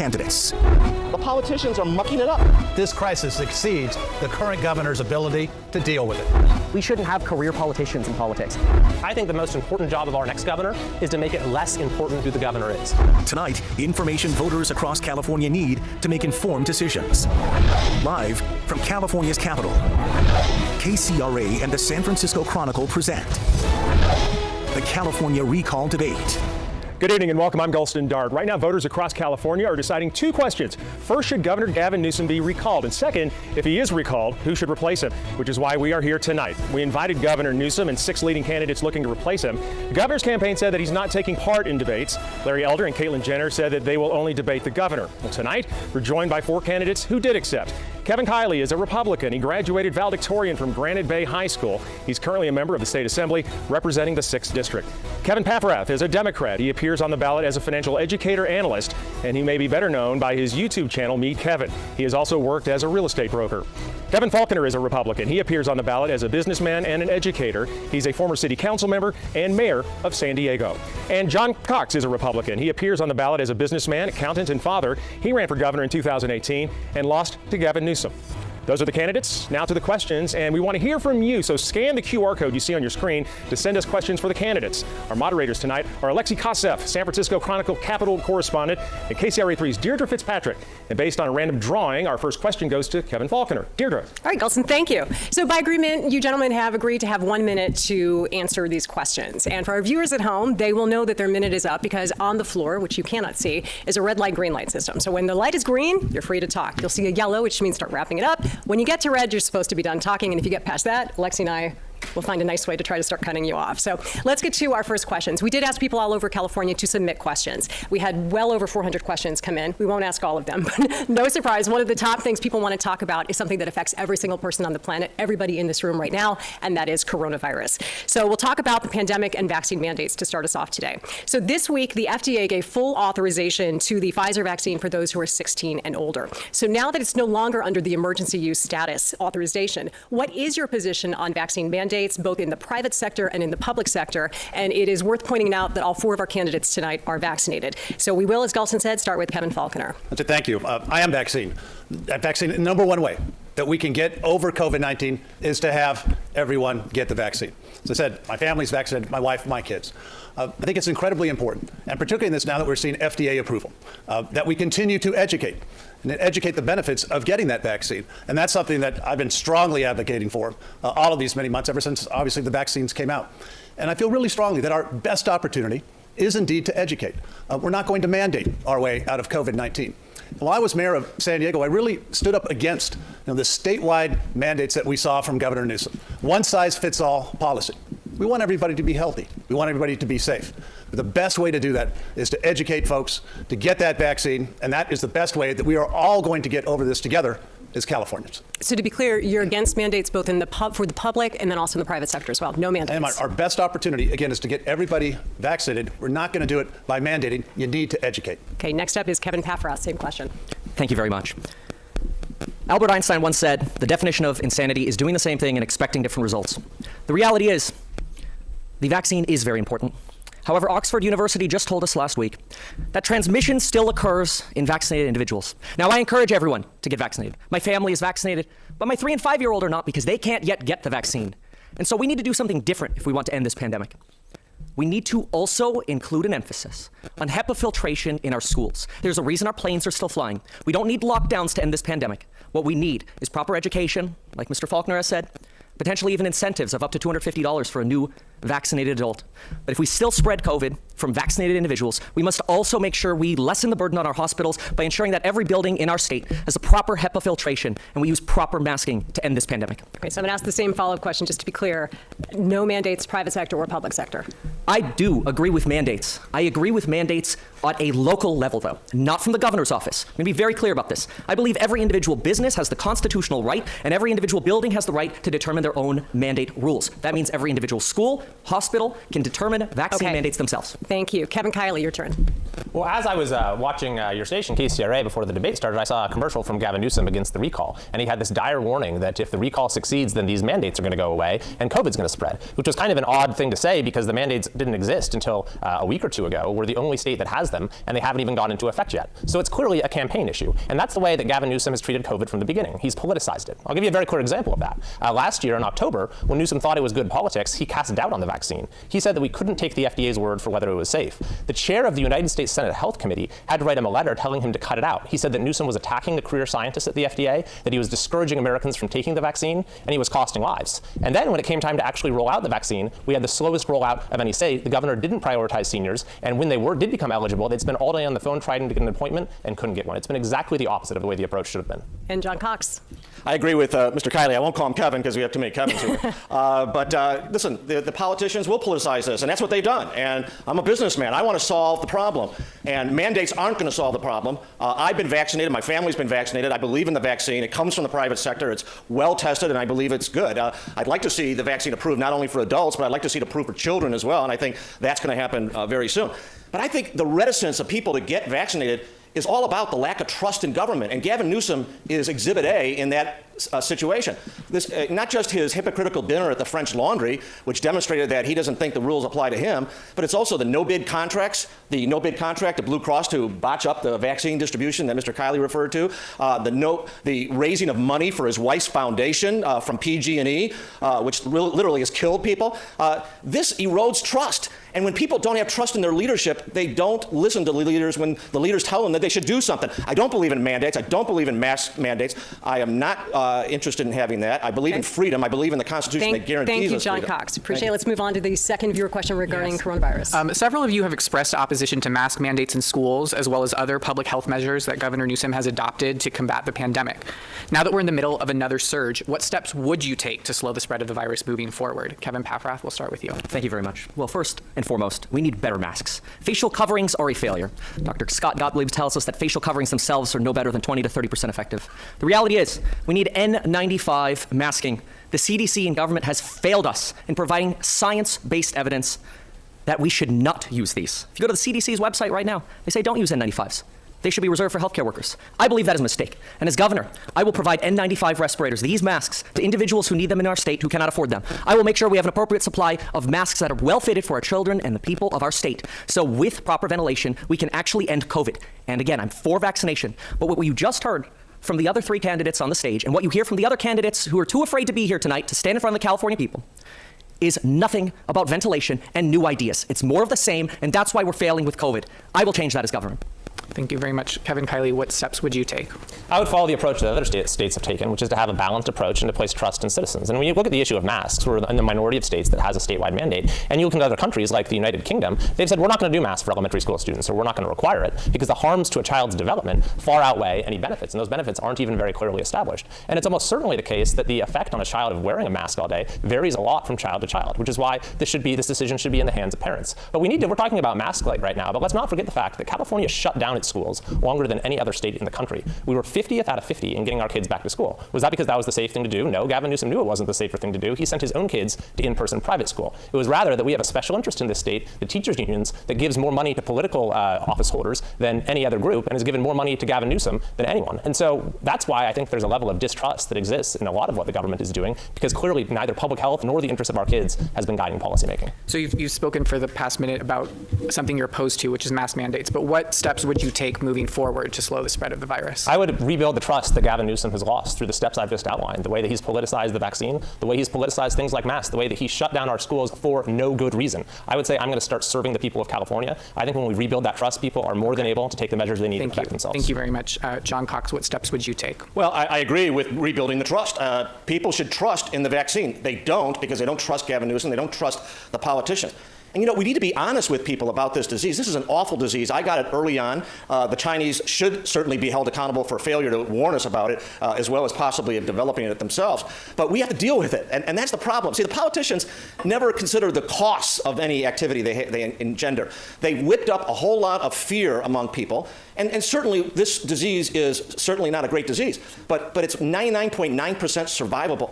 candidates. The politicians are mucking it up. This crisis exceeds the current governor's ability to deal with it. We shouldn't have career politicians in politics. I think the most important job of our next governor is to make it less important who the governor is. Tonight, information voters across California need to make informed decisions. Live from California's capital, KCRA and the San Francisco Chronicle present the California Recall Debate. Good evening and welcome. I'm Gulston Dart. Right now, voters across California are deciding two questions. First, should Governor Gavin Newsom be recalled? And second, if he is recalled, who should replace him? Which is why we are here tonight. We invited Governor Newsom and 6 leading candidates looking to replace him. The governor's campaign said that he's not taking part in debates. Larry Elder and Caitlyn Jenner said that they will only debate the governor. Well, tonight, we're joined by 4 candidates who did accept. Kevin Kiley is a Republican. He graduated valedictorian from Granite Bay High School. He's currently a member of the State Assembly representing the 6th District. Kevin Paffrath is a Democrat. He appears on the ballot as a financial educator analyst, and he may be better known by his YouTube channel, Meet Kevin. He has also worked as a real estate broker. Kevin Faulconer is a Republican. He appears on the ballot as a businessman and an educator. He's a former city council member and mayor of San Diego. And John Cox is a Republican. He appears on the ballot as a businessman, accountant, and father. He ran for governor in 2018 and lost to Gavin Newsom. Those are the candidates. Now to the questions, and we want to hear from you, so scan the QR code you see on your screen to send us questions for the candidates. Our moderators tonight are Alexi Kosseff, San Francisco Chronicle Capital correspondent, and KCRA3's Deirdre Fitzpatrick. And based on a random drawing, our first question goes to Kevin Faulconer. Deirdre. All right, Gulston, thank you. So by agreement, you gentlemen have agreed to have 1 minute to answer these questions. And for our viewers at home, they will know that their minute is up because on the floor, which you cannot see, is a red light, green light system. So when the light is green, you're free to talk. You'll see a yellow, which means start wrapping it up. When you get to red, you're supposed to be done talking, and if you get past that, Alexi and I will find a nice way to try to start cutting you off. So let's get to our first questions. We did ask people all over California to submit questions. We had well over 400 questions come in. We won't ask all of them, but no surprise, one of the top things people want to talk about is something that affects every single person on the planet, everybody in this room right now, and that is coronavirus. So we'll talk about the pandemic and vaccine mandates to start us off today. So this week, the FDA gave full authorization to the Pfizer vaccine for those who are 16 and older. So now that it's no longer under the emergency use status authorization, what is your position on vaccine mandates, both in the private sector and in the public sector? And it is worth pointing out that all 4 of our candidates tonight are vaccinated. So we will, as Gulston said, start with Kevin Faulconer. Thank you. I am vaccine. The number one way that we can get over COVID-19 is to have everyone get the vaccine. As I said, my family's vaccinated, my wife, my kids. I think it's incredibly important, and particularly in this now that we're seeing FDA approval, that we continue to educate the benefits of getting that vaccine. And that's something that I've been strongly advocating for all of these many months, ever since obviously the vaccines came out. And I feel really strongly that our best opportunity is indeed to educate. We're not going to mandate our way out of COVID-19. While I was mayor of San Diego, I really stood up against the statewide mandates that we saw from Governor Newsom. One-size-fits-all policy. We want everybody to be healthy. We want everybody to be safe. But the best way to do that is to educate folks to get that vaccine, and that is the best way that we are all going to get over this together as Californians. So to be clear, you're against mandates both in the for the public and then also in the private sector as well. No mandates. And our best opportunity, again, is to get everybody vaccinated. We're not going to do it by mandating. You need to educate. Okay, next up is Kevin Paffrath. Same question. Thank you very much. Albert Einstein once said, the definition of insanity is doing the same thing and expecting different results. The reality is, the vaccine is very important. However, Oxford University just told us last week that transmission still occurs in vaccinated individuals. Now, I encourage everyone to get vaccinated. My family is vaccinated, but my 3- and 5-year-old are not because they can't yet get the vaccine. And so we need to do something different if we want to end this pandemic. We need to also include an emphasis on HEPA filtration in our schools. There's a reason our planes are still flying. We don't need lockdowns to end this pandemic. What we need is proper education, like Mr. Faulconer has said, potentially even incentives of up to $250 for a new vaccinated adult. But if we still spread COVID from vaccinated individuals, we must also make sure we lessen the burden on our hospitals by ensuring that every building in our state has a proper HEPA filtration and we use proper masking to end this pandemic. Okay, so I'm going to ask the same follow-up question just to be clear. No mandates, private sector or public sector? I do agree with mandates. I agree with mandates at a local level, though, not from the governor's office. I'm going to be very clear about this. I believe every individual business has the constitutional right and every individual building has the right to determine their own mandate rules. That means every individual school hospital can determine vaccine Okay. mandates themselves. Thank you. Kevin Kiley, your turn. Well, as I was watching your station, KCRA, before the debate started, I saw a commercial from Gavin Newsom against the recall. And he had this dire warning that if the recall succeeds, then these mandates are going to go away and COVID's going to spread, which was kind of an odd thing to say because the mandates didn't exist until a week or two ago. We're the only state that has them, and they haven't even gone into effect yet. So it's clearly a campaign issue. And that's the way that Gavin Newsom has treated COVID from the beginning. He's politicized it. I'll give you a very clear example of that. Last year in October, when Newsom thought it was good politics, he cast doubt on the vaccine. He said that we couldn't take the FDA's word for whether it was safe. The chair of the United States Senate Health Committee had to write him a letter telling him to cut it out. He said that Newsom was attacking the career scientists at the FDA, that he was discouraging Americans from taking the vaccine, and he was costing lives. And then when it came time to actually roll out the vaccine, we had the slowest rollout of any state. The governor didn't prioritize seniors, and when they did become eligible, they'd spend all day on the phone trying to get an appointment and couldn't get one. It's been exactly the opposite of the way the approach should have been. And John Cox. I agree with Mr. Kiley. I won't call him Kevin because we have too many Kevins here. But listen, the politicians will politicize this, and that's what they've done. And I'm a businessman. I want to solve the problem. And mandates aren't going to solve the problem. I've been vaccinated. My family's been vaccinated. I believe in the vaccine. It comes from the private sector. It's well tested, and I believe it's good. I'd like to see the vaccine approved not only for adults, but I'd like to see it approved for children as well. And I think that's going to happen very soon. But I think the reticence of people to get vaccinated is all about the lack of trust in government. And Gavin Newsom is Exhibit A in that situation. This, not just his hypocritical dinner at the French Laundry, which demonstrated that he doesn't think the rules apply to him, but it's also the no-bid contracts, the no-bid contract to Blue Cross to botch up the vaccine distribution that Mr. Kiley referred to, the raising of money for his wife's foundation from PG&E, which literally has killed people. This erodes trust. And when people don't have trust in their leadership, they don't listen to the leaders when the leaders tell them that they should do something. I don't believe in mandates. I don't believe in mask mandates. I am not interested in having that. I believe in freedom. I believe in the Constitution that guarantees us Thank you, John freedom. Cox. Appreciate it. Let's move on to the second viewer question regarding coronavirus. Several of you have expressed opposition to mask mandates in schools, as well as other public health measures that Governor Newsom has adopted to combat the pandemic. Now that we're in the middle of another surge, what steps would you take to slow the spread of the virus moving forward? Kevin Paffrath, we'll start with you. Thank you very much. Well, first and foremost, we need better masks. Facial coverings are a failure. Dr. Scott Gottlieb tells us that facial coverings themselves are no better than 20 to 30% effective. The reality is, we need N95 masking. The CDC and government has failed us in providing science-based evidence that we should not use these. If you go to the CDC's website right now, they say don't use N95s. They should be reserved for healthcare workers. I believe that is a mistake. And as governor, I will provide N95 respirators, these masks, to individuals who need them in our state who cannot afford them. I will make sure we have an appropriate supply of masks that are well fitted for our children and the people of our state. So with proper ventilation, we can actually end COVID. And again, I'm for vaccination. But what you just heard from the other three candidates on the stage, and what you hear from the other candidates who are too afraid to be here tonight to stand in front of the California people, is nothing about ventilation and new ideas. It's more of the same, and that's why we're failing with COVID. I will change that as governor. Thank you very much. Kevin Kiley, what steps would you take? I would follow the approach that other states have taken, which is to have a balanced approach and to place trust in citizens. And when you look at the issue of masks, we're in the minority of states that has a statewide mandate. And you look at other countries like the United Kingdom, they've said we're not going to do masks for elementary school students, or we're not going to require it, because the harms to a child's development far outweigh any benefits. And those benefits aren't even very clearly established. And it's almost certainly the case that the effect on a child of wearing a mask all day varies a lot from child to child, which is why this decision should be in the hands of parents. But we're talking about mask light right now, but let's not forget the fact that California shut down its schools longer than any other state in the country. We were 50th out of 50 in getting our kids back to school. Was that because that was the safe thing to do? No, Gavin Newsom knew it wasn't the safer thing to do. He sent his own kids to in-person private school. It was rather that we have a special interest in this state, the teachers' unions, that gives more money to political office holders than any other group, and has given more money to Gavin Newsom than anyone. And so that's why I think there's a level of distrust that exists in a lot of what the government is doing, because clearly neither public health nor the interests of our kids has been guiding policymaking. So you've spoken for the past minute about something you're opposed to, which is mask mandates, but what steps would you take moving forward to slow the spread of the virus? I would rebuild the trust that Gavin Newsom has lost through the steps I've just outlined, the way that he's politicized the vaccine, the way he's politicized things like masks, the way that he shut down our schools for no good reason. I would say I'm going to start serving the people of California. I think when we rebuild that trust, people are more than able to take the measures they need to protect themselves. Thank you very much. John Cox, what steps would you take? Well, I agree with rebuilding the trust. People should trust in the vaccine. They don't, because they don't trust Gavin Newsom. They don't trust the politicians. And we need to be honest with people about this disease. This is an awful disease. I got it early on. The Chinese should certainly be held accountable for failure to warn us about it, as well as possibly of developing it themselves. But we have to deal with it, and that's the problem. See, the politicians never consider the costs of any activity they engender. They whipped up a whole lot of fear among people, and certainly this disease is certainly not a great disease, but it's 99.9% survivable.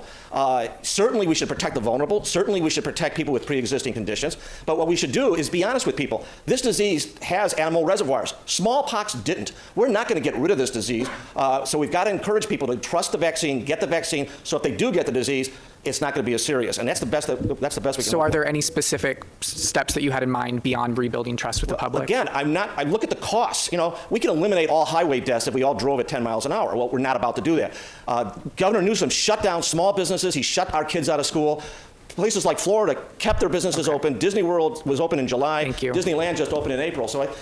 Certainly we should protect the vulnerable. Certainly we should protect people with pre-existing conditions. But what we should do is be honest with people. This disease has animal reservoirs. Smallpox didn't. We're not going to get rid of this disease. So we've got to encourage people to trust the vaccine, get the vaccine, so if they do get the disease, it's not going to be as serious. And that's the best we can do. So are there any specific steps that you had in mind beyond rebuilding trust with the public? Again, I look at the costs. We can eliminate all highway deaths if we all drove at 10 miles an hour. Well, we're not about to do that. Governor Newsom shut down small businesses. He shut our kids out of school. Places like Florida kept their businesses open. Disney World was open in July. Thank you. Disneyland just opened in April. So,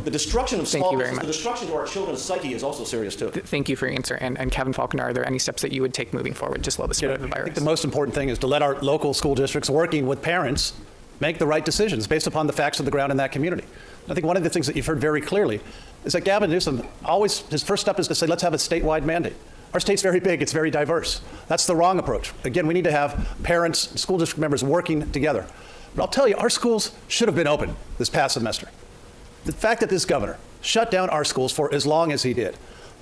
the destruction of small businesses, the destruction to our children's psyche is also serious, too. Thank you for your answer. And Kevin Faulconer, are there any steps that you would take moving forward to slow the spread of the virus? I think the most important thing is to let our local school districts, working with parents, make the right decisions based upon the facts of the ground in that community. I think one of the things that you've heard very clearly is that Gavin Newsom his first step is to say, let's have a statewide mandate. Our state's very big, it's very diverse. That's the wrong approach. Again, we need to have parents, school district members working together. But I'll tell you, our schools should have been open this past semester. The fact that this governor shut down our schools for as long as he did.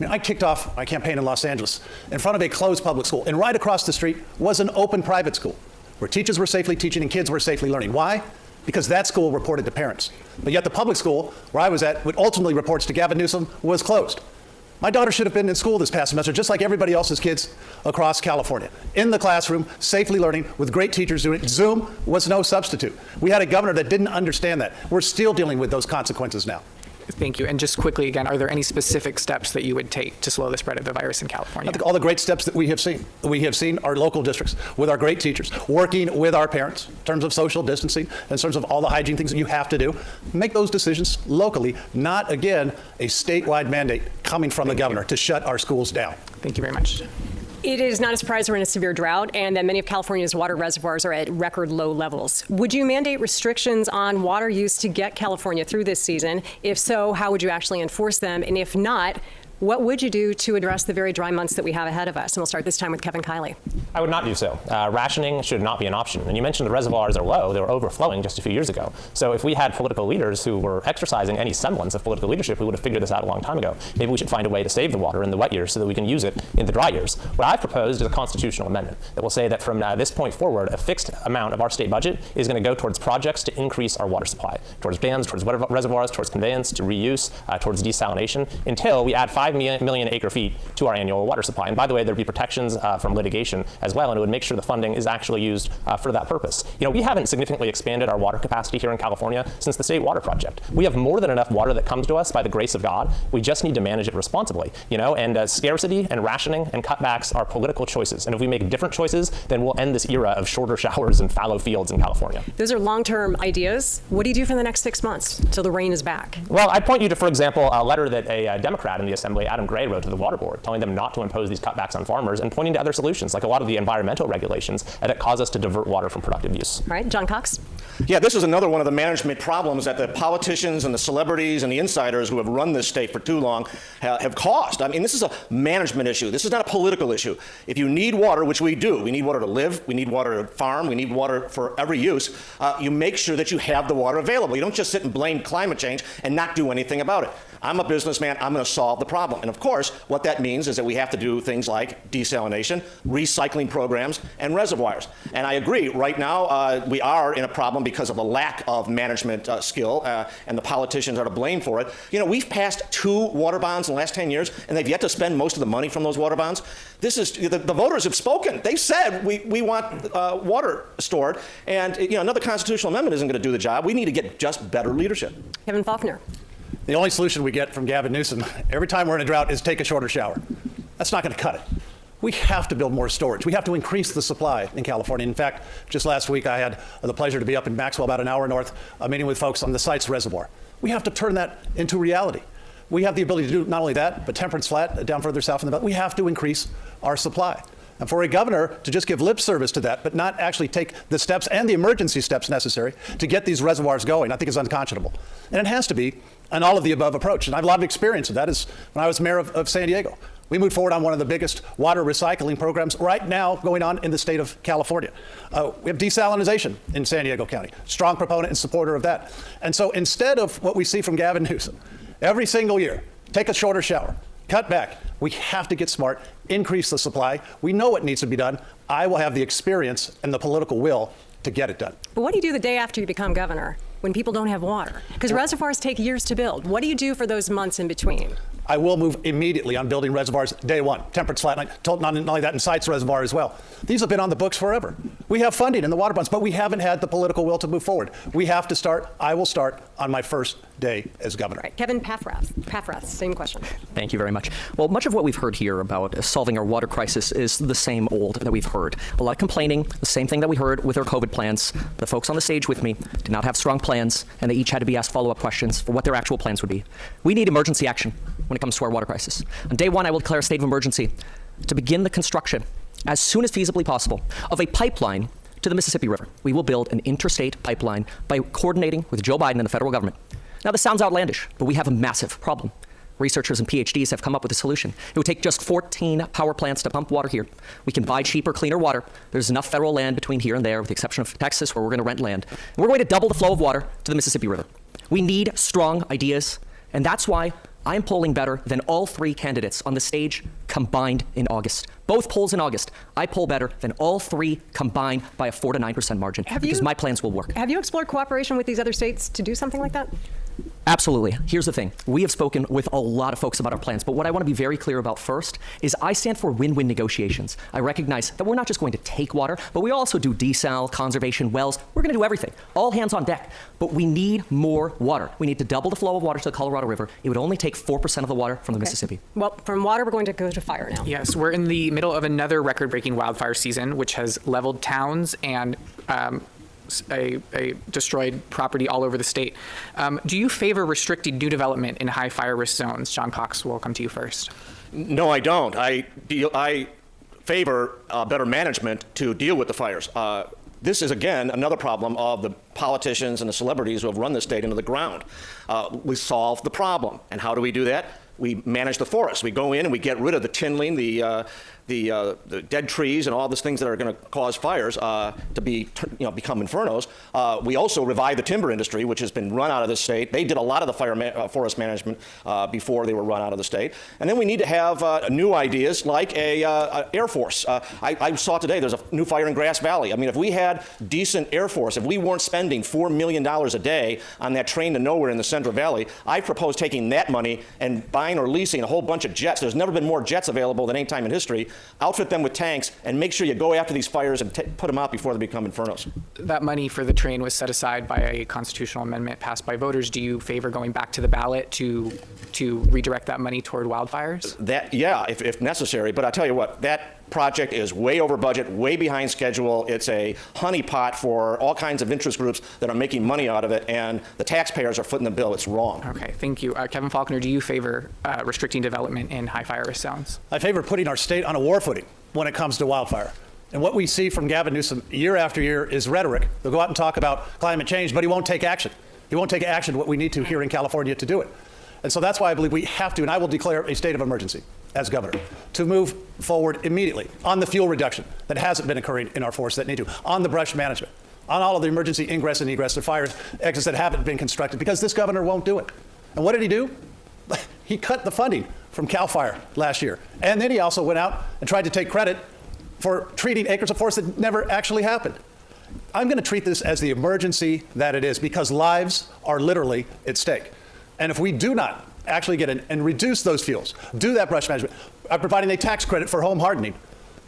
I kicked off my campaign in Los Angeles in front of a closed public school, and right across the street was an open private school where teachers were safely teaching and kids were safely learning. Why? Because that school reported to parents. But yet the public school where I was at, which ultimately reports to Gavin Newsom, was closed. My daughter should have been in school this past semester, just like everybody else's kids across California. In the classroom, safely learning, with great teachers doing it. Zoom was no substitute. We had a governor that didn't understand that. We're still dealing with those consequences now. Thank you. And just quickly again, are there any specific steps that you would take to slow the spread of the virus in California? I think all the great steps that we have seen. We have seen our local districts with our great teachers, working with our parents in terms of social distancing, in terms of all the hygiene things that you have to do. Make those decisions locally, not, again, a statewide mandate coming from the governor to shut our schools down. Thank you very much. It is not a surprise we're in a severe drought and that many of California's water reservoirs are at record low levels. Would you mandate restrictions on water use to get California through this season? If so, how would you actually enforce them? And if not, what would you do to address the very dry months that we have ahead of us? And we'll start this time with Kevin Kiley. I would not do so. Rationing should not be an option. And you mentioned the reservoirs are low. They were overflowing just a few years ago. So if we had political leaders who were exercising any semblance of political leadership, we would have figured this out a long time ago. Maybe we should find a way to save the water in the wet years so that we can use it in the dry years. What I've proposed is a constitutional amendment that will say that from this point forward, a fixed amount of our state budget is going to go towards projects to increase our water supply, towards dams, towards reservoirs, towards conveyance, to reuse, towards desalination, until we add 5 million acre feet to our annual water supply. And by the way, there'd be protections from litigation as well, and it would make sure the funding is actually used for that purpose. We haven't significantly expanded our water capacity here in California since the State Water Project. We have more than enough water that comes to us by the grace of God. We just need to manage it responsibly, and scarcity and rationing and cutbacks are political choices. And if we make different choices, then we'll end this era of shorter showers and fallow fields in California. Those are long-term ideas. What do you do for the next 6 months till the rain is back? Well, I'd point you to, for example, a letter that a Democrat in the Assembly, Adam Gray, wrote to the Water Board, telling them not to impose these cutbacks on farmers and pointing to other solutions, like a lot of the environmental regulations that cause us to divert water from productive use. All right, John Cox. Yeah, this is another one of the management problems that the politicians and the celebrities and the insiders who have run this state for too long have caused. I mean, this is a management issue. This is not a political issue. If you need water, which we do, we need water to live, we need water to farm, we need water for every use, you make sure that you have the water available. You don't just sit and blame climate change and not do anything about it. I'm a businessman, I'm going to solve the problem. And of course, what that means is that we have to do things like desalination, recycling programs, and reservoirs. And I agree, right now we are in a problem because of a lack of management skill, and the politicians are to blame for it. We've passed 2 water bonds in the last 10 years, and they've yet to spend most of the money from those water bonds. This is, the voters have spoken. They said we want water stored, and another constitutional amendment isn't going to do the job. We need to get just better leadership. Kevin Faulconer. The only solution we get from Gavin Newsom every time we're in a drought is take a shorter shower. That's not going to cut it. We have to build more storage. We have to increase the supply in California. In fact, just last week I had the pleasure to be up in Maxwell, about an hour north, meeting with folks on the Sites Reservoir. We have to turn that into reality. We have the ability to do not only that, but Temperance Flat down further south in the belt. We have to increase our supply. And for a governor to just give lip service to that, but not actually take the steps and the emergency steps necessary to get these reservoirs going, I think is unconscionable. And it has to be an all of the above approach. And I have a lot of experience with that is when I was mayor of San Diego. We moved forward on one of the biggest water recycling programs right now going on in the state of California. We have desalinization in San Diego County. Strong proponent and supporter of that. And so instead of what we see from Gavin Newsom, every single year, take a shorter shower, cut back. We have to get smart, increase the supply. We know what needs to be done. I will have the experience and the political will to get it done. But what do you do the day after you become governor when people don't have water? Because reservoirs take years to build. What do you do for those months in between? I will move immediately on building reservoirs day one. Temperance Flatline, not only that, in Sites Reservoir as well. These have been on the books forever. We have funding in the water bonds, but we haven't had the political will to move forward. We have to start. I will start on my first day as governor. Right. Kevin Paffrath, same question. Thank you very much. Well, much of what we've heard here about solving our water crisis is the same old that we've heard. A lot of complaining, the same thing that we heard with our COVID plans. The folks on the stage with me did not have strong plans, and they each had to be asked follow-up questions for what their actual plans would be. We need emergency action when it comes to our water crisis. On day one, I will declare a state of emergency to begin the construction, as soon as feasibly possible, of a pipeline to the Mississippi River. We will build an interstate pipeline by coordinating with Joe Biden and the federal government. Now, this sounds outlandish, but we have a massive problem. Researchers and PhDs have come up with a solution. It would take just 14 power plants to pump water here. We can buy cheaper, cleaner water. There's enough federal land between here and there, with the exception of Texas, where we're going to rent land. And we're going to double the flow of water to the Mississippi River. We need strong ideas, and that's why I'm polling better than all three candidates on the stage combined in August. Both polls in August, I poll better than all three combined by a 4 to 9% margin, because my plans will work. Have you explored cooperation with these other states to do something like that? Absolutely. Here's the thing. We have spoken with a lot of folks about our plans, but what I want to be very clear about first is I stand for win-win negotiations. I recognize that we're not just going to take water, but we also do desal, conservation, wells. We're going to do everything. All hands on deck. But we need more water. We need to double the flow of water to the Colorado River. It would only take 4% of the water from the Mississippi. Well, from water, we're going to go to fire now. Yes, we're in the middle of another record-breaking wildfire season, which has leveled towns and a destroyed property all over the state. Do you favor restricting new development in high fire risk zones? John Cox, will come to you first. No, I don't. I favor better management to deal with the fires. This is, again, another problem of the politicians and the celebrities who have run the state into the ground. We solve the problem. And how do we do that? We manage the forest. We go in and we get rid of the kindling, the dead trees and all these things that are going to cause fires to become infernos. We also revive the timber industry, which has been run out of the state. They did a lot of the forest management before they were run out of the state. And then we need to have new ideas like a Air Force. I saw today there's a new fire in Grass Valley. I mean, if we had decent Air Force, if we weren't spending $4 million a day on that train to nowhere in the Central Valley, I propose taking that money and buying or leasing a whole bunch of jets. There's never been more jets available than any time in history. Outfit them with tanks and make sure you go after these fires and put them out before they become infernos. That money for the train was set aside by a constitutional amendment passed by voters. Do you favor going back to the ballot to redirect that money toward wildfires? Yeah, if necessary. But I tell you what, that project is way over budget, way behind schedule. It's a honeypot for all kinds of interest groups that are making money out of it, and the taxpayers are footing the bill. It's wrong. Okay, thank you. Kevin Faulconer, do you favor restricting development in high fire risk zones? I favor putting our state on a war footing when it comes to wildfire. And what we see from Gavin Newsom year after year is rhetoric. They'll go out and talk about climate change, but he won't take action. He won't take action what we need to here in California to do it. And so that's why I believe we have to, and I will declare a state of emergency as governor, to move forward immediately on the fuel reduction that hasn't been occurring in our forest that need to, on the brush management, on all of the emergency ingress and egress to fire exits that haven't been constructed, because this governor won't do it. And what did he do? He cut the funding from CAL FIRE last year. And then he also went out and tried to take credit for treating acres of forest that never actually happened. I'm going to treat this as the emergency that it is, because lives are literally at stake. And if we do not actually get in and reduce those fuels, do that brush management, providing a tax credit for home hardening,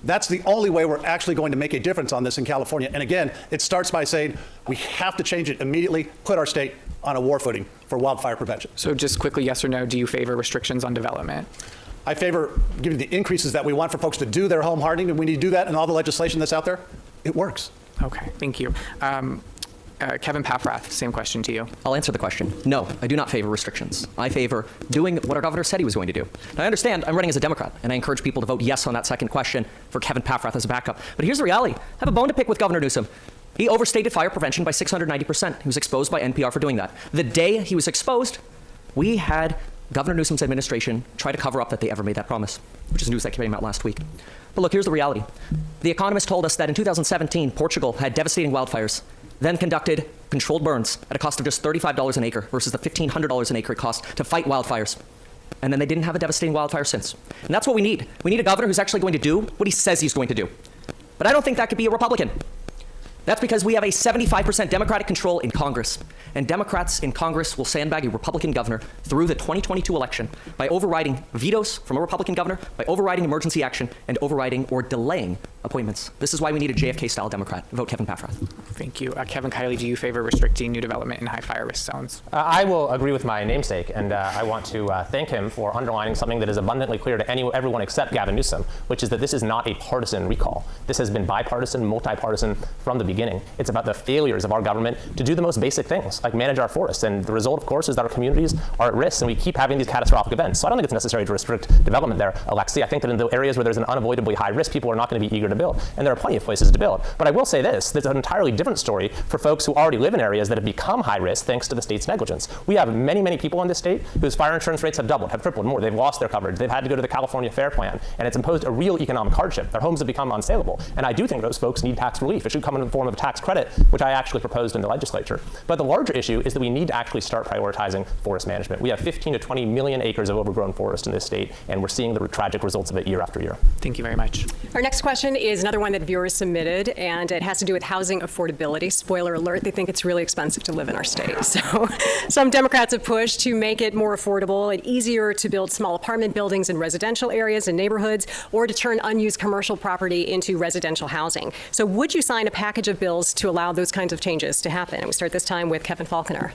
that's the only way we're actually going to make a difference on this in California. And again, it starts by saying we have to change it immediately, put our state on a war footing for wildfire prevention. So just quickly, yes or no, do you favor restrictions on development? I favor giving the increases that we want for folks to do their home hardening, and we need to do that in all the legislation that's out there. It works. Okay, thank you. Kevin Paffrath, same question to you. I'll answer the question. No, I do not favor restrictions. I favor doing what our governor said he was going to do. Now, I understand I'm running as a Democrat, and I encourage people to vote yes on that second question for Kevin Paffrath as a backup. But here's the reality. I have a bone to pick with Governor Newsom. He overstated fire prevention by 690%. He was exposed by NPR for doing that. The day he was exposed, we had Governor Newsom's administration try to cover up that they ever made that promise, which is news that came out last week. But look, here's the reality. The Economist told us that in 2017, Portugal had devastating wildfires, then conducted controlled burns at a cost of just $35 an acre versus the $1,500 an acre it cost to fight wildfires. And then they didn't have a devastating wildfire since. And that's what we need. We need a governor who's actually going to do what he says he's going to do. But I don't think that could be a Republican. That's because we have a 75% Democratic control in Congress. And Democrats in Congress will sandbag a Republican governor through the 2022 election by overriding vetoes from a Republican governor, by overriding emergency action, and overriding or delaying appointments. This is why we need a JFK-style Democrat. Vote Kevin Paffrath. Thank you. Kevin Kiley, do you favor restricting new development in high fire risk zones? I will agree with my namesake, and I want to thank him for underlining something that is abundantly clear to everyone except Gavin Newsom, which is that this is not a partisan recall. This has been bipartisan, multi-partisan from the beginning. It's about the failures of our government to do the most basic things, like manage our forests. And the result, of course, is that our communities are at risk, and we keep having these catastrophic events. So I don't think it's necessary to restrict development there, Alexi. I think that in the areas where there's an unavoidably high risk, people are not going to be eager to build. And there are plenty of places to build. But I will say this, there's an entirely different story for folks who already live in areas that have become high risk thanks to the state's negligence. We have many, many people in this state whose fire insurance rates have doubled, have tripled more. They've lost their coverage. They've had to go to the California Fair Plan, and it's imposed a real economic hardship. Their homes have become unsaleable. And I do think those folks need tax relief. It should come in the form of a tax credit, which I actually proposed in the legislature. But the larger issue is that we need to actually start prioritizing forest management. We have 15 to 20 million acres of overgrown forest in this state, and we're seeing the tragic results of it year after year. Thank you very much. Our next question is another one that viewers submitted, and it has to do with housing affordability. Spoiler alert, they think it's really expensive to live in our state. So some Democrats have pushed to make it more affordable and easier to build small apartment buildings in residential areas and neighborhoods, or to turn unused commercial property into residential housing. So would you sign a package of bills to allow those kinds of changes to happen? And we start this time with Kevin Faulconer.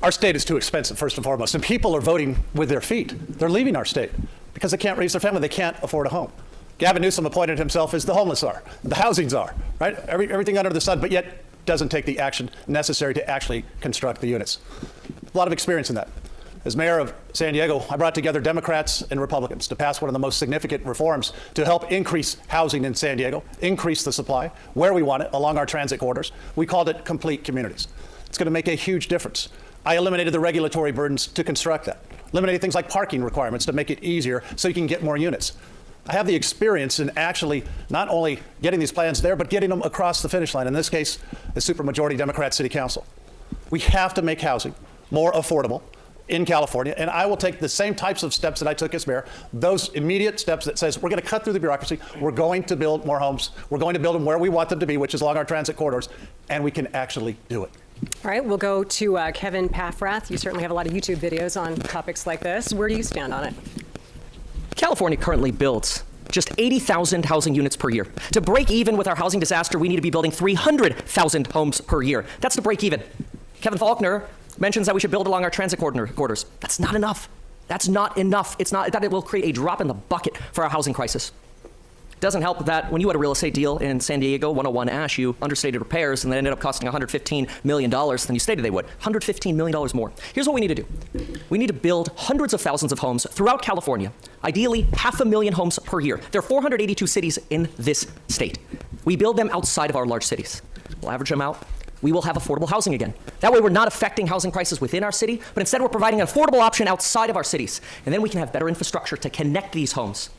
Our state is too expensive, first and foremost, and people are voting with their feet. They're leaving our state because they can't raise their family. They can't afford a home. Gavin Newsom appointed himself as the homeless czar, the housing czar, right? Everything under the sun, but yet doesn't take the action necessary to actually construct the units. A lot of experience in that. As mayor of San Diego, I brought together Democrats and Republicans to pass one of the most significant reforms to help increase housing in San Diego, increase the supply where we want it along our transit corridors. We called it Complete Communities. It's going to make a huge difference. I eliminated the regulatory burdens to construct that, eliminated things like parking requirements to make it easier so you can get more units. I have the experience in actually not only getting these plans there, but getting them across the finish line, in this case, a supermajority Democrat city council. We have to make housing more affordable in California, and I will take the same types of steps that I took as mayor, those immediate steps that says we're going to cut through the bureaucracy, we're going to build more homes, we're going to build them where we want them to be, which is along our transit corridors, and we can actually do it. All right, we'll go to Kevin Paffrath. You certainly have a lot of YouTube videos on topics like this. Where do you stand on it? California currently builds just 80,000 housing units per year. To break even with our housing disaster, we need to be building 300,000 homes per year. That's the break even. Kevin Faulconer mentions that we should build along our transit corridors. That's not enough. That's not enough. It's not that it will create a drop in the bucket for our housing crisis. It doesn't help that when you had a real estate deal in San Diego, 101 Ash, you understated repairs and they ended up costing $115 million than you stated they would. $115 million more. Here's what we need to do. We need to build hundreds of thousands of homes throughout California, ideally 500,000 homes per year. There are 482 cities in this state. We build them outside of our large cities. We'll average them out. We will have affordable housing again. That way we're not affecting housing prices within our city, but instead we're providing an affordable option outside of our cities. And then we can have better infrastructure to connect these homes.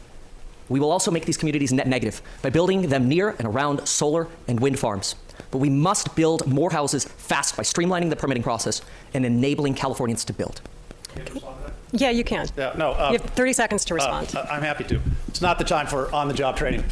We will also make these communities net negative by building them near and around solar and wind farms. But we must build more houses fast by streamlining the permitting process and enabling Californians to build. Yeah, you can. Yeah, no, you have 30 seconds to respond. I'm happy to. It's not the time for on-the-job training.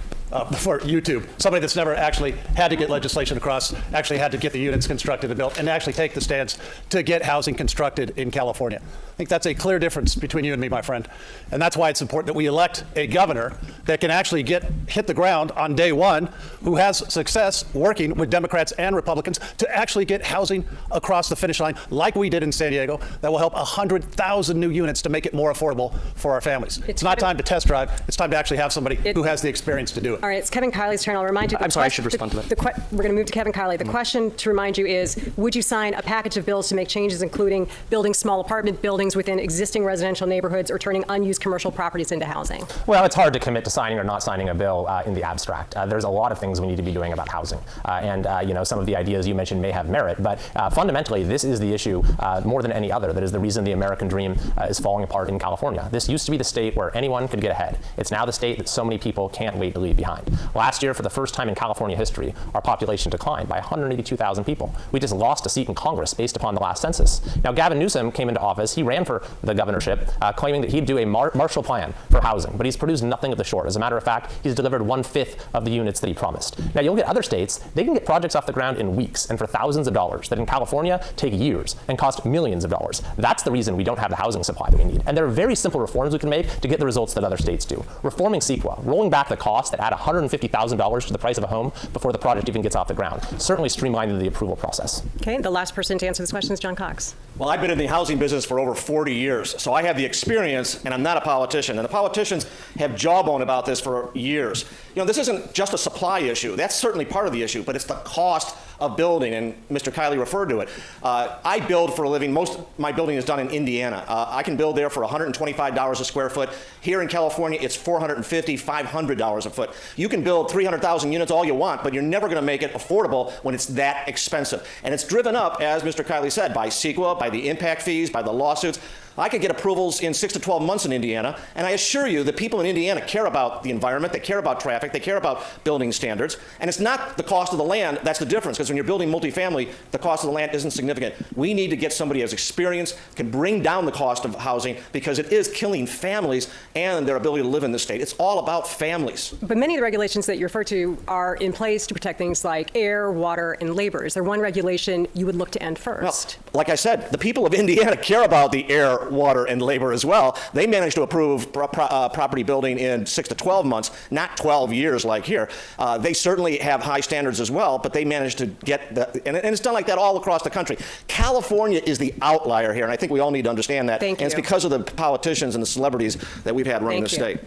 For YouTube, somebody that's never actually had to get legislation across, actually had to get the units constructed and built, and actually take the stance to get housing constructed in California. I think that's a clear difference between you and me, my friend. And that's why it's important that we elect a governor that can actually hit the ground on day one, who has success working with Democrats and Republicans to actually get housing across the finish line like we did in San Diego. That will help 100,000 new units to make it more affordable for our families. It's not time to test drive. It's time to actually have somebody who has the experience to do it. All right, it's Kevin Kiley's turn. I'll remind you. I'm sorry, I should respond to that. We're going to move to Kevin Kiley. The question to remind you is, would you sign a package of bills to make changes, including building small apartment buildings within existing residential neighborhoods or turning unused commercial properties into housing? Well, it's hard to commit to signing or not signing a bill in the abstract. There's a lot of things we need to be doing about housing. Some of the ideas you mentioned may have merit, but fundamentally, this is the issue more than any other that is the reason the American dream is falling apart in California. This used to be the state where anyone could get ahead. It's now the state that so many people can't wait to leave behind. Last year, for the first time in California history, our population declined by 182,000 people. We just lost a seat in Congress based upon the last census. Now, Gavin Newsom came into office. He ran for the governorship, claiming that he'd do a Marshall Plan for housing, but he's produced nothing of the sort. As a matter of fact, he's delivered 1/5 of the units that he promised. Now, you'll get other states, they can get projects off the ground in weeks and for thousands of dollars that in California take years and cost millions of dollars. That's the reason we don't have the housing supply that we need. And there are very simple reforms we can make to get the results that other states do. Reforming CEQA, rolling back the cost that add $150,000 to the price of a home before the project even gets off the ground, certainly streamlining the approval process. Okay, the last person to answer this question is John Cox. Well, I've been in the housing business for over 40 years, so I have the experience, and I'm not a politician. And the politicians have jawbone about this for years. This isn't just a supply issue. That's certainly part of the issue, but it's the cost of building, and Mr. Kiley referred to it. I build for a living. Most of my building is done in Indiana. I can build there for $125 a square foot. Here in California, it's $450, $500 a foot. You can build 300,000 units all you want, but you're never going to make it affordable when it's that expensive. And it's driven up, as Mr. Kiley said, by CEQA, by the impact fees, by the lawsuits. I can get approvals in 6 to 12 months in Indiana, and I assure you that people in Indiana care about the environment, they care about traffic, they care about building standards, and it's not the cost of the land that's the difference, because when you're building multifamily, the cost of the land isn't significant. We need to get somebody who has experience, can bring down the cost of housing, because it is killing families and their ability to live in the state. It's all about families. But many of the regulations that you refer to are in place to protect things like air, water, and labor. Is there one regulation you would look to end first? Well, like I said, the people of Indiana care about the air, water, and labor as well. They managed to approve property building in 6 to 12 months, not 12 years like here. They certainly have high standards as well, but they managed to get and it's done like that all across the country. California is the outlier here, and I think we all need to understand that. Thank you. And it's because of the politicians and the celebrities that we've had running the state.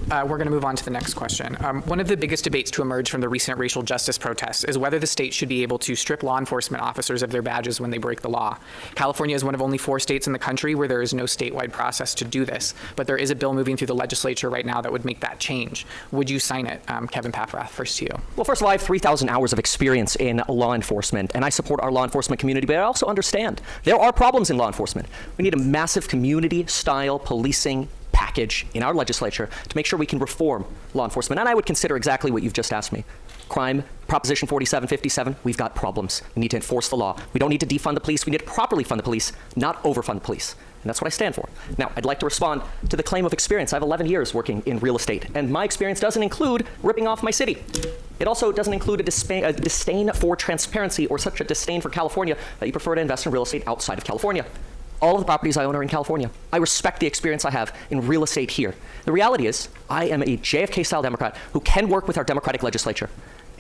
We're going to move on to the next question. One of the biggest debates to emerge from the recent racial justice protests is whether the state should be able to strip law enforcement officers of their badges when they break the law. California is one of only 4 states in the country where there is no statewide process to do this, but there is a bill moving through the legislature right now that would make that change. Would you sign it? Kevin Paffrath, first to you. Well, first of all, I have 3,000 hours of experience in law enforcement, and I support our law enforcement community, but I also understand there are problems in law enforcement. We need a massive community-style policing package in our legislature to make sure we can reform law enforcement. And I would consider exactly what you've just asked me. Crime, Proposition 4757, we've got problems. We need to enforce the law. We don't need to defund the police. We need to properly fund the police, not overfund the police. And that's what I stand for. Now, I'd like to respond to the claim of experience. I have 11 years working in real estate, and my experience doesn't include ripping off my city. It also doesn't include a disdain for transparency or such a disdain for California that you prefer to invest in real estate outside of California. All of the properties I own are in California. I respect the experience I have in real estate here. The reality is, I am a JFK-style Democrat who can work with our Democratic legislature.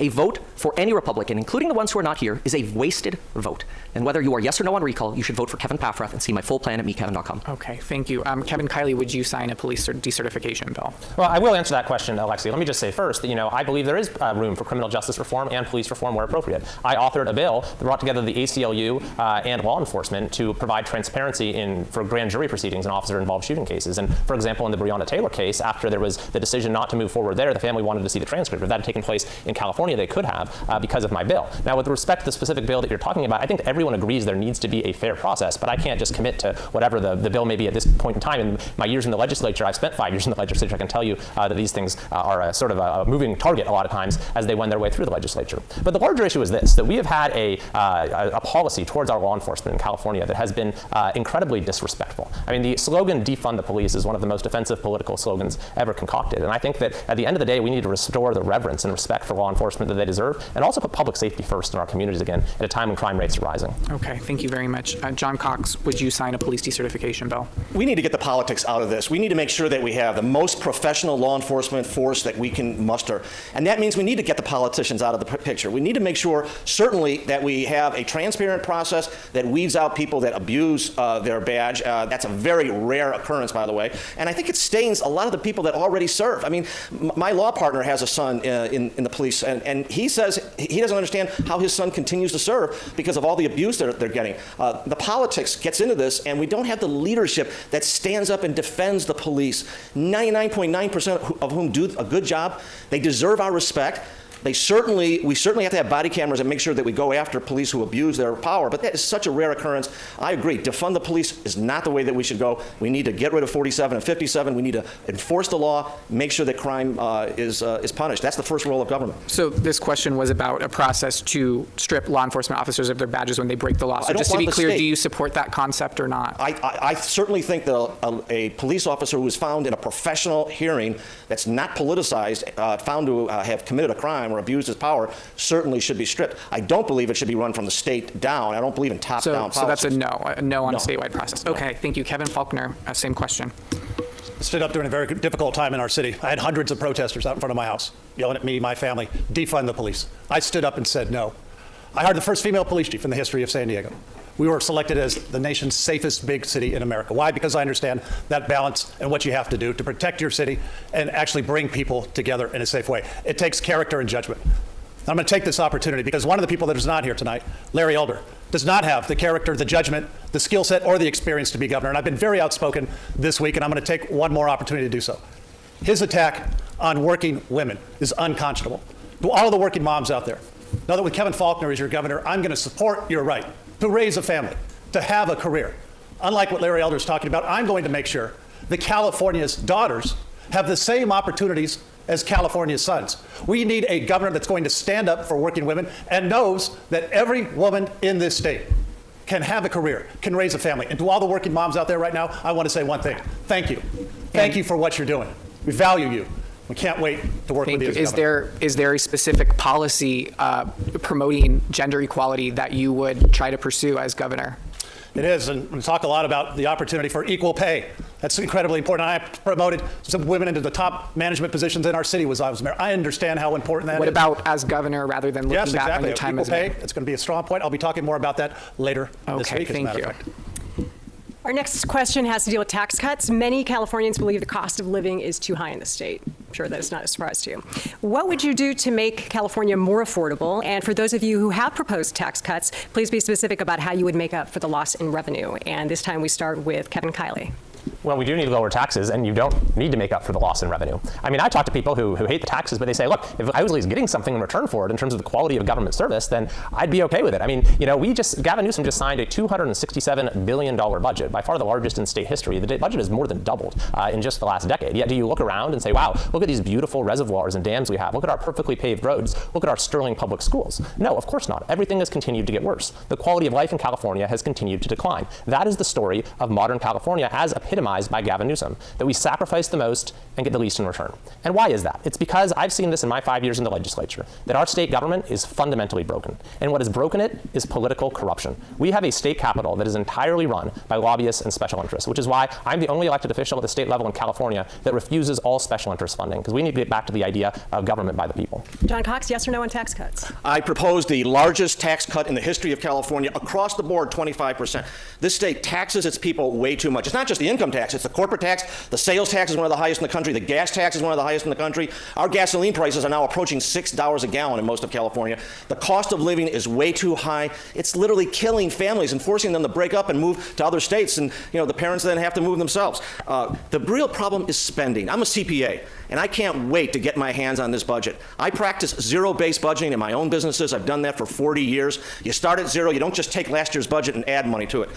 A vote for any Republican, including the ones who are not here, is a wasted vote. And whether you are yes or no on recall, you should vote for Kevin Paffrath and see my full plan at meetkevin.com. Okay, thank you. Kevin Kiley, would you sign a police decertification bill? Well, I will answer that question, Alexi. Let me just say first that, I believe there is room for criminal justice reform and police reform where appropriate. I authored a bill that brought together the ACLU and law enforcement to provide transparency for grand jury proceedings in officer-involved shooting cases. And, for example, in the Breonna Taylor case, after there was the decision not to move forward there, the family wanted to see the transcript. If that had taken place in California, they could have because of my bill. Now, with respect to the specific bill that you're talking about, I think everyone agrees there needs to be a fair process, but I can't just commit to whatever the bill may be at this point in time. In my years in the legislature, I've spent 5 years in the legislature. I can tell you that these things are a sort of a moving target a lot of times as they wend their way through the legislature. But the larger issue is this, that we have had a policy towards our law enforcement in California that has been incredibly disrespectful. I mean, the slogan, defund the police, is one of the most offensive political slogans ever concocted. And I think that at the end of the day, we need to restore the reverence and respect for law enforcement enforcement that they deserve, and also put public safety first in our communities again at a time when crime rates are rising. Okay, thank you very much. John Cox, would you sign a police decertification bill? We need to get the politics out of this. We need to make sure that we have the most professional law enforcement force that we can muster. And that means we need to get the politicians out of the picture. We need to make sure, certainly, that we have a transparent process that weeds out people that abuse their badge. That's a very rare occurrence, by the way. And I think it stains a lot of the people that already serve. I mean, my law partner has a son in the police, and he says he doesn't understand how his son continues to serve because of all the abuse they're getting. The politics gets into this, and we don't have the leadership that stands up and defends the police. 99.9% of whom do a good job. They deserve our respect. We certainly have to have body cameras and make sure that we go after police who abuse their power, but that is such a rare occurrence. I agree, defund the police is not the way that we should go. We need to get rid of 47 and 57. We need to enforce the law, make sure that crime is punished. That's the first role of government. So this question was about a process to strip law enforcement officers of their badges when they break the law. So just to be clear, do you support that concept or not? I certainly think that a police officer who is found in a professional hearing that's not politicized, found to have committed a crime or abused his power, certainly should be stripped. I don't believe it should be run from the state down. I don't believe in top-down policies. So that's a no on a statewide process. Okay, thank you. Kevin Faulconer, same question. I stood up during a very difficult time in our city. I had hundreds of protesters out in front of my house, yelling at me, my family, defund the police. I stood up and said no. I hired the first female police chief in the history of San Diego. We were selected as the nation's safest big city in America. Why? Because I understand that balance and what you have to do to protect your city and actually bring people together in a safe way. It takes character and judgment. I'm going to take this opportunity because one of the people that is not here tonight, Larry Elder, does not have the character, the judgment, the skill set, or the experience to be governor. And I've been very outspoken this week, and I'm going to take one more opportunity to do so. His attack on working women is unconscionable. To all of the working moms out there, know that with Kevin Faulconer as your governor, I'm going to support your right to raise a family, to have a career. Unlike what Larry Elder is talking about, I'm going to make sure that California's daughters have the same opportunities as California's sons. We need a governor that's going to stand up for working women and knows that every woman in this state can have a career, can raise a family. And to all the working moms out there right now, I want to say one thing. Thank you. Thank you for what you're doing. We value you. We can't wait to work with you as governor. Is there a specific policy promoting gender equality that you would try to pursue as governor? It is, and we talk a lot about the opportunity for equal pay. That's incredibly important. I promoted some women into the top management positions in our city as I was mayor. I understand how important that is. What about as governor rather than looking back on your time as mayor? It's going to be a strong point. I'll be talking more about that later this week, as a matter of fact. Our next question has to deal with tax cuts. Many Californians believe the cost of living is too high in the state. I'm sure that is not a surprise to you. What would you do to make California more affordable? And for those of you who have proposed tax cuts, please be specific about how you would make up for the loss in revenue. And this time we start with Kevin Kiley. Well, we do need lower taxes, and you don't need to make up for the loss in revenue. I mean, I talk to people who hate the taxes, but they say, look, if I was at least getting something in return for it in terms of the quality of government service, then I'd be okay with it. I mean, you know, Gavin Newsom just signed a $267 billion budget, by far the largest in state history. The budget has more than doubled in just the last decade. Yet do you look around and say, wow, look at these beautiful reservoirs and dams we have. Look at our perfectly paved roads. Look at our sterling public schools. No, of course not. Everything has continued to get worse. The quality of life in California has continued to decline. That is the story of modern California as epitomized by Gavin Newsom, that we sacrifice the most and get the least in return. And why is that? It's because I've seen this in my 5 years in the legislature, that our state government is fundamentally broken. And what has broken it is political corruption. We have a state capitol that is entirely run by lobbyists and special interests, which is why I'm the only elected official at the state level in California that refuses all special interest funding, because we need to get back to the idea of government by the people. John Cox, yes or no on tax cuts? I proposed the largest tax cut in the history of California, across the board, 25%. This state taxes its people way too much. It's not just the income tax, it's the corporate tax. The sales tax is one of the highest in the country. The gas tax is one of the highest in the country. Our gasoline prices are now approaching $6 a gallon in most of California. The cost of living is way too high. It's literally killing families and forcing them to break up and move to other states, and the parents then have to move themselves. The real problem is spending. I'm a CPA, and I can't wait to get my hands on this budget. I practice zero-based budgeting in my own businesses. I've done that for 40 years. You start at zero. You don't just take last year's budget and add money to it.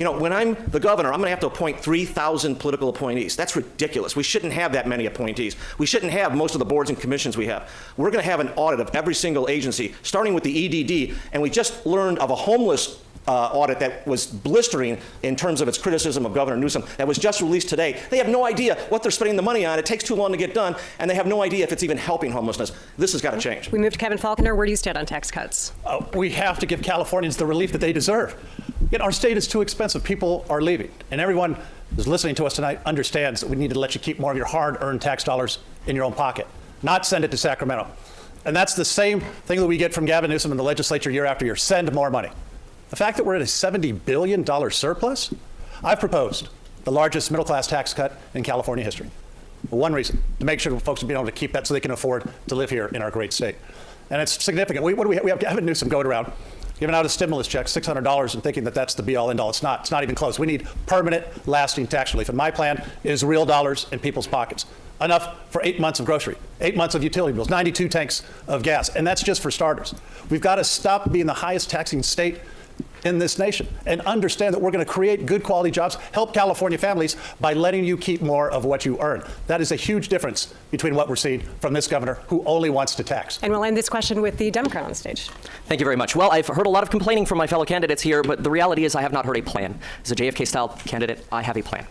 When I'm the governor, I'm going to have to appoint 3,000 political appointees. That's ridiculous. We shouldn't have that many appointees. We shouldn't have most of the boards and commissions we have. We're going to have an audit of every single agency, starting with the EDD, and we just learned of a homeless audit that was blistering in terms of its criticism of Governor Newsom that was just released today. They have no idea what they're spending the money on. It takes too long to get done, and they have no idea if it's even helping homelessness. This has got to change. We move to Kevin Faulconer. Where do you stand on tax cuts? We have to give Californians the relief that they deserve. Our state is too expensive. People are leaving. And everyone who's listening to us tonight understands that we need to let you keep more of your hard-earned tax dollars in your own pocket, not send it to Sacramento. And that's the same thing that we get from Gavin Newsom in the legislature year after year. Send more money. The fact that we're at a $70 billion surplus, I've proposed the largest middle-class tax cut in California history. For one reason, to make sure folks will be able to keep that so they can afford to live here in our great state. And it's significant. We have Gavin Newsom going around giving out a stimulus check, $600, and thinking that that's the be-all, end-all. It's not. It's not even close. We need permanent, lasting tax relief. And my plan is real dollars in people's pockets. Enough for 8 months of grocery, 8 months of utility bills, 92 tanks of gas. And that's just for starters. We've got to stop being the highest taxing state in this nation and understand that we're going to create good quality jobs, help California families by letting you keep more of what you earn. That is a huge difference between what we're seeing from this governor who only wants to tax. And we'll end this question with the Democrat on the stage. Thank you very much. Well, I've heard a lot of complaining from my fellow candidates here, but the reality is I have not heard a plan. As a JFK-style candidate, I have a plan.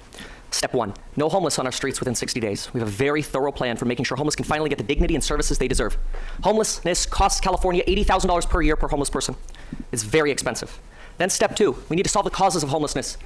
Step 1, no homeless on our streets within 60 days. We have a very thorough plan for making sure homeless can finally get the dignity and services they deserve. Homelessness costs California $80,000 per year per homeless person. It's very expensive. Then step 2, we need to solve the causes of homelessness.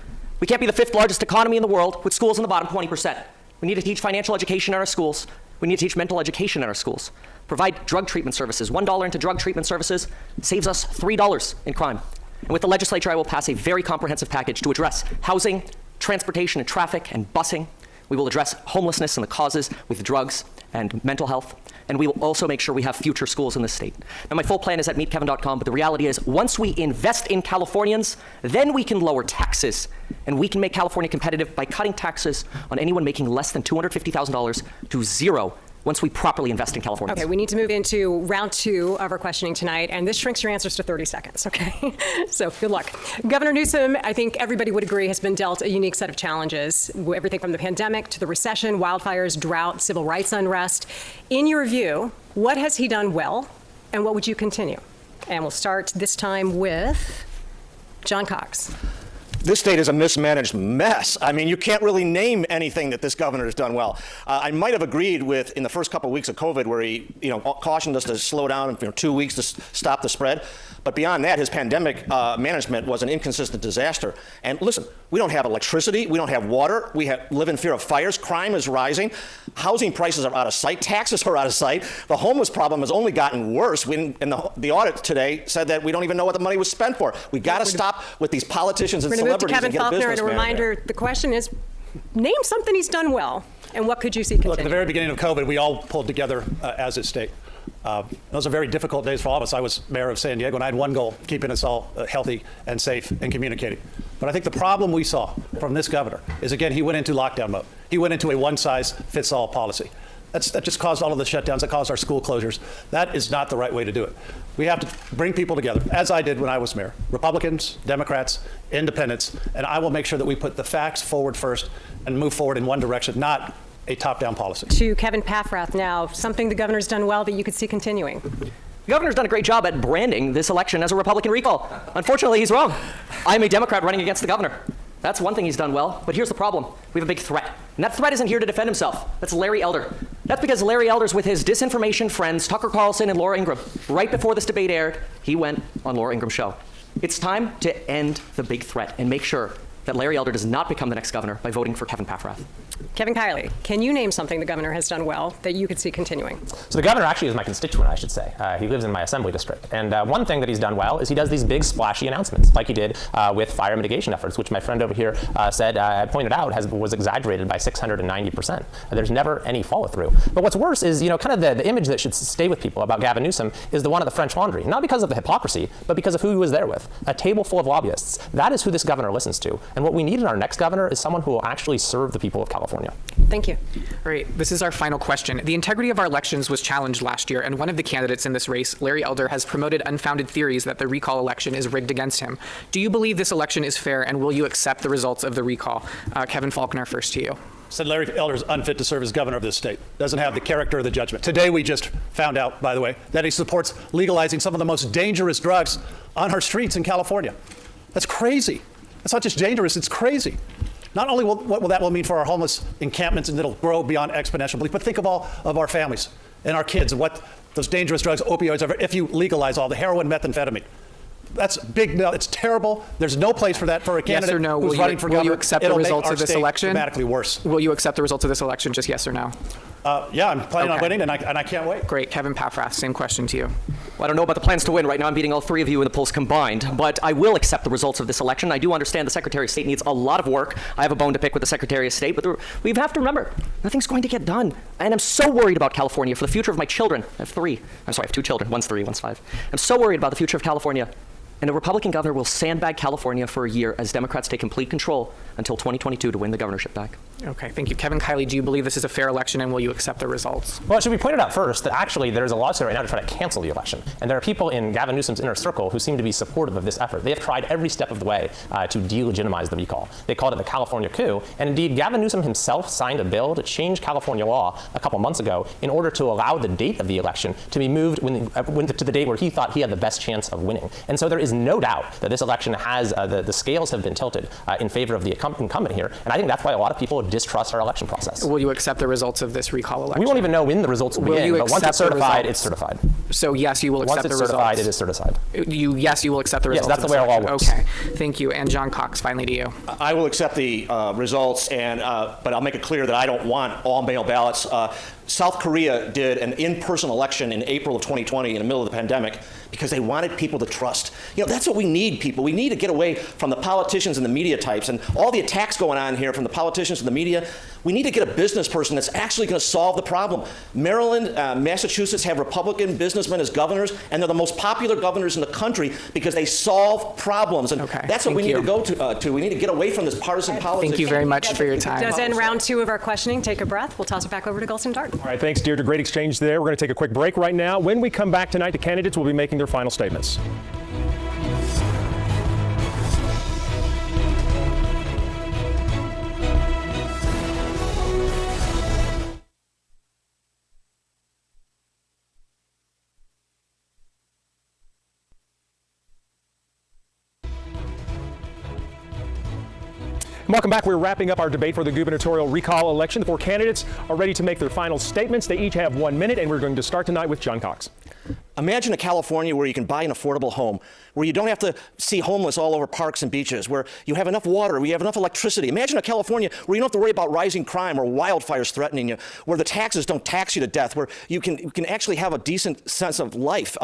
We can't be the 5th largest economy in the world with schools in the bottom 20%. We need to teach financial education in our schools. We need to teach mental education in our schools. Provide drug treatment services. $1 into drug treatment services saves us $3 in crime. And with the legislature, I will pass a very comprehensive package to address housing, transportation and traffic, and busing. We will address homelessness and the causes with drugs and mental health. And we will also make sure we have future schools in this state. Now, my full plan is at meetkevin.com, but the reality is once we invest in Californians, then we can lower taxes. And we can make California competitive by cutting taxes on anyone making less than $250,000 to zero once we properly invest in California. Okay, we need to move into round 2 of our questioning tonight, and this shrinks your answers to 30 seconds, okay? So good luck. Governor Newsom, I think everybody would agree, has been dealt a unique set of challenges, everything from the pandemic to the recession, wildfires, drought, civil rights unrest. In your view, what has he done well, and what would you continue? And we'll start this time with John Cox. This state is a mismanaged mess. I mean, you can't really name anything that this governor has done well. I might have agreed with in the first couple of weeks of COVID where he, cautioned us to slow down in 2 weeks to stop the spread. But beyond that, his pandemic management was an inconsistent disaster. And listen, we don't have electricity. We don't have water. We live in fear of fires. Crime is rising. Housing prices are out of sight. Taxes are out of sight. The homeless problem has only gotten worse. And the audit today said that we don't even know what the money was spent for. We got to stop with these politicians and celebrities Kevin and get a Faulconer, businessman and a reminder, the question is, name something he's done well, and what could you see continue? Look, at the very beginning of COVID, we all pulled together as a state. Those are very difficult days for all of us. I was mayor of San Diego, and I had one goal, keeping us all healthy and safe and communicating. But I think the problem we saw from this governor is, again, he went into lockdown mode. He went into a one-size-fits-all policy. That just caused all of the shutdowns. That caused our school closures. That is not the right way to do it. We have to bring people together, as I did when I was mayor. Republicans, Democrats, independents, and I will make sure that we put the facts forward first and move forward in one direction, not a top-down policy. To Kevin Paffrath now, something the governor's done well that you could see continuing. The governor's done a great job at branding this election as a Republican recall. Unfortunately, he's wrong. I'm a Democrat running against the governor. That's one thing he's done well, but here's the problem. We have a big threat. And that threat isn't here to defend himself. That's Larry Elder. That's because Larry Elder's with his disinformation friends, Tucker Carlson and Laura Ingraham. Right before this debate aired, he went on Laura Ingram's show. It's time to end the big threat and make sure that Larry Elder does not become the next governor by voting for Kevin Paffrath. Kevin Kiley, can you name something the governor has done well that you could see continuing? So the governor actually is my constituent, I should say. He lives in my assembly district. And one thing that he's done well is he does these big splashy announcements, like he did with fire mitigation efforts, which my friend over here said, pointed out, was exaggerated by 690%. There's never any follow through. But what's worse is, kind of the image that should stay with people about Gavin Newsom is the one of the French Laundry. Not because of the hypocrisy, but because of who he was there with. A table full of lobbyists. That is who this governor listens to. And what we need in our next governor is someone who will actually serve the people of California. Thank you. All right, this is our final question. The integrity of our elections was challenged last year, and one of the candidates in this race, Larry Elder, has promoted unfounded theories that the recall election is rigged against him. Do you believe this election is fair, and will you accept the results of the recall? Kevin Faulconer, first to you. Said Larry Elder is unfit to serve as governor of this state. Doesn't have the character or the judgment. Today we just found out, by the way, that he supports legalizing some of the most dangerous drugs on our streets in California. That's crazy. That's not just dangerous, it's crazy. Not only what will that mean for our homeless encampments, and it'll grow beyond exponential belief, but think of all of our families and our kids and what those dangerous drugs, opioids, if you legalize all the heroin, methamphetamine. That's big. No, it's terrible. There's no place for that for a candidate Yes or no? who's running for governor. Will you accept the It'll make results our of this state election? dramatically worse. Will you accept the results of this election? Just yes or no? Yeah, I'm planning on Okay. winning, and I can't wait. Great. Kevin Paffrath, same question to you. Well, I don't know about the plans to win. Right now, I'm beating all three of you in the polls combined. But I will accept the results of this election. I do understand the Secretary of State needs a lot of work. I have a bone to pick with the Secretary of State. But we have to remember, nothing's going to get done. And I'm so worried about California for the future of my children. I have three. I'm sorry, I have two children. One's 3, one's 5. I'm so worried about the future of California. And a Republican governor will sandbag California for a year as Democrats take complete control until 2022 to win the governorship back. Okay, thank you. Kevin Kiley, do you believe this is a fair election, and will you accept the results? Well, it should be pointed out first that actually there's a lawsuit right now to try to cancel the election. And there are people in Gavin Newsom's inner circle who seem to be supportive of this effort. They have tried every step of the way to delegitimize the recall. They called it the California coup. And indeed, Gavin Newsom himself signed a bill to change California law a couple months ago in order to allow the date of the election to be moved to the date where he thought he had the best chance of winning. And so there is no doubt that this election has, the scales have been tilted in favor of the incumbent here. And I think that's why a lot of people distrust our election process. Will you accept the results of this recall election? We won't even know when the results will be in, but once it's certified, it's certified. So yes, you will accept the results. Once it's certified, it is certified. Yes, you will accept the results. Yes, that's the way our law works. Okay, thank you. And John Cox, finally to you. I will accept the results, but I'll make it clear that I don't want all mail ballots. South Korea did an in-person election in April of 2020 in the middle of the pandemic because they wanted people to trust. You know, that's what we need, people. We need to get away from the politicians and the media types and all the attacks going on here from the politicians and the media. We need to get a business person that's actually going to solve the problem. Maryland, Massachusetts have Republican businessmen as governors, and they're the most popular governors in the country because they solve problems. And that's what we need to go to. We need to get away from this partisan politics. Thank you very much for your time. Does end round 2 of our questioning. Take a breath. We'll toss it back over to Gulston Dart. All right, thanks, Deirdre. Great exchange there. We're going to take a quick break right now. When we come back tonight, the candidates will be making their final statements. Welcome back. We're wrapping up our debate for the gubernatorial recall election. The 4 candidates are ready to make their final statements. They each have 1 minute, and we're going to start tonight with John Cox. Imagine a California where you can buy an affordable home, where you don't have to see homeless all over parks and beaches, where you have enough water, where you have enough electricity. Imagine a California where you don't have to worry about rising crime or wildfires threatening you, where the taxes don't tax you to death, where you can actually have a decent sense of life.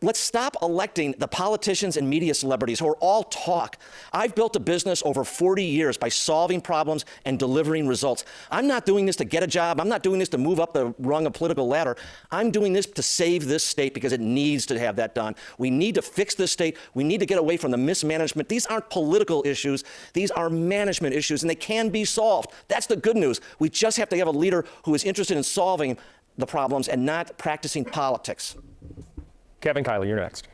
Let's stop electing the politicians and media celebrities who are all talk. I've built a business over 40 years by solving problems and delivering results. I'm not doing this to get a job. I'm not doing this to move up the rung of political ladder. I'm doing this to save this state because it needs to have that done. We need to fix this state. We need to get away from the mismanagement. These aren't political issues. These are management issues, and they can be solved. That's the good news. We just have to have a leader who is interested in solving the problems and not practicing politics. Kevin Kiley, you're next.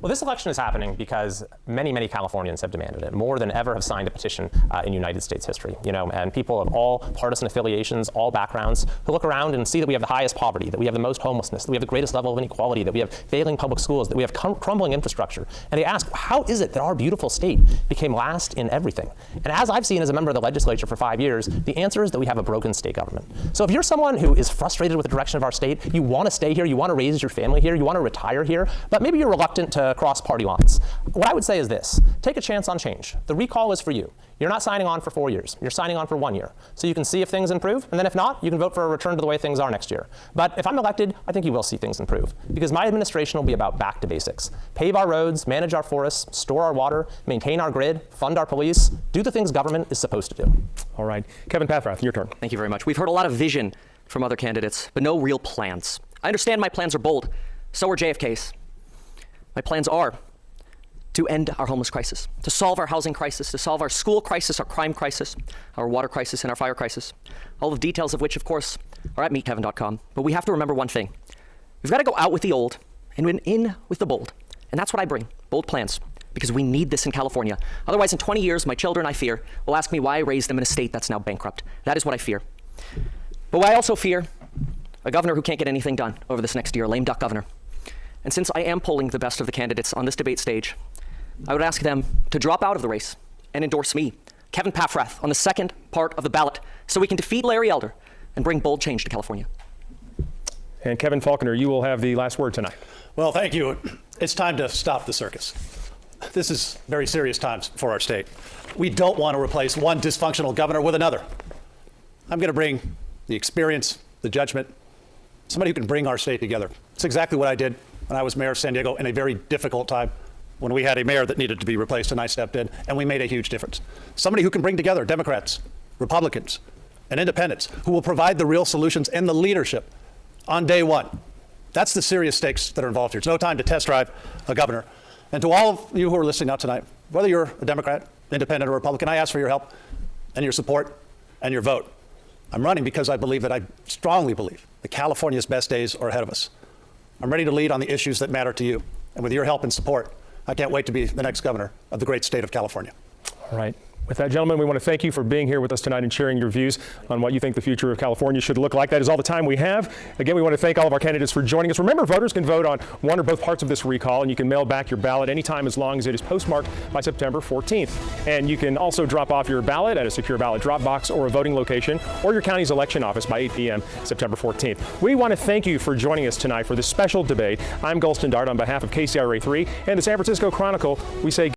Well, this election is happening because many, many Californians have demanded it, more than ever have signed a petition in United States history. And people of all partisan affiliations, all backgrounds, who look around and see that we have the highest poverty, that we have the most homelessness, that we have the greatest level of inequality, that we have failing public schools, that we have crumbling infrastructure. And they ask, how is it that our beautiful state became last in everything? And as I've seen as a member of the legislature for 5 years, the answer is that we have a broken state government. So if you're someone who is frustrated with the direction of our state, you want to stay here, you want to raise your family here, you want to retire here, but maybe you're reluctant to cross party lines. What I would say is this: take a chance on change. The recall is for you. You're not signing on for 4 years. You're signing on for 1 year. So you can see if things improve, and then if not, you can vote for a return to the way things are next year. But if I'm elected, I think you will see things improve, because my administration will be about back to basics. Pave our roads, manage our forests, store our water, maintain our grid, fund our police, do the things government is supposed to do. All right. Kevin Paffrath, your turn. Thank you very much. We've heard a lot of vision from other candidates, but no real plans. I understand my plans are bold. So are JFK's. My plans are to end our homeless crisis, to solve our housing crisis, to solve our school crisis, our crime crisis, our water crisis, and our fire crisis. All the details of which, of course, are at meetkevin.com. But we have to remember one thing. We've got to go out with the old and in with the bold. And that's what I bring, bold plans, because we need this in California. Otherwise, in 20 years, my children, I fear, will ask me why I raised them in a state that's now bankrupt. That is what I fear. But I also fear a governor who can't get anything done over this next year, a lame duck governor. And since I am polling the best of the candidates on this debate stage, I would ask them to drop out of the race and endorse me, Kevin Paffrath, on the second part of the ballot so we can defeat Larry Elder and bring bold change to California. And Kevin Faulconer, you will have the last word tonight. Well, thank you. It's time to stop the circus. This is very serious times for our state. We don't want to replace one dysfunctional governor with another. I'm going to bring the experience, the judgment, somebody who can bring our state together. It's exactly what I did when I was mayor of San Diego in a very difficult time when we had a mayor that needed to be replaced and I stepped in and we made a huge difference. Somebody who can bring together Democrats, Republicans, and independents who will provide the real solutions and the leadership on day one. That's the serious stakes that are involved here. It's no time to test drive a governor. And to all of you who are listening out tonight, whether you're a Democrat, independent, or Republican, I ask for your help and your support and your vote. I'm running because I believe that I strongly believe that California's best days are ahead of us. I'm ready to lead on the issues that matter to you. And with your help and support, I can't wait to be the next governor of the great state of California. All right. With that, gentlemen, we want to thank you for being here with us tonight and sharing your views on what you think the future of California should look like. That is all the time we have. Again, we want to thank all of our candidates for joining us. Remember, voters can vote on one or both parts of this recall, and you can mail back your ballot anytime as long as it is postmarked by September 14th. And you can also drop off your ballot at a secure ballot drop box or a voting location or your county's election office by 8 p.m. September 14th. We want to thank you for joining us tonight for this special debate. I'm Gulston Dart on behalf of KCRA 3 and the San Francisco Chronicle. We say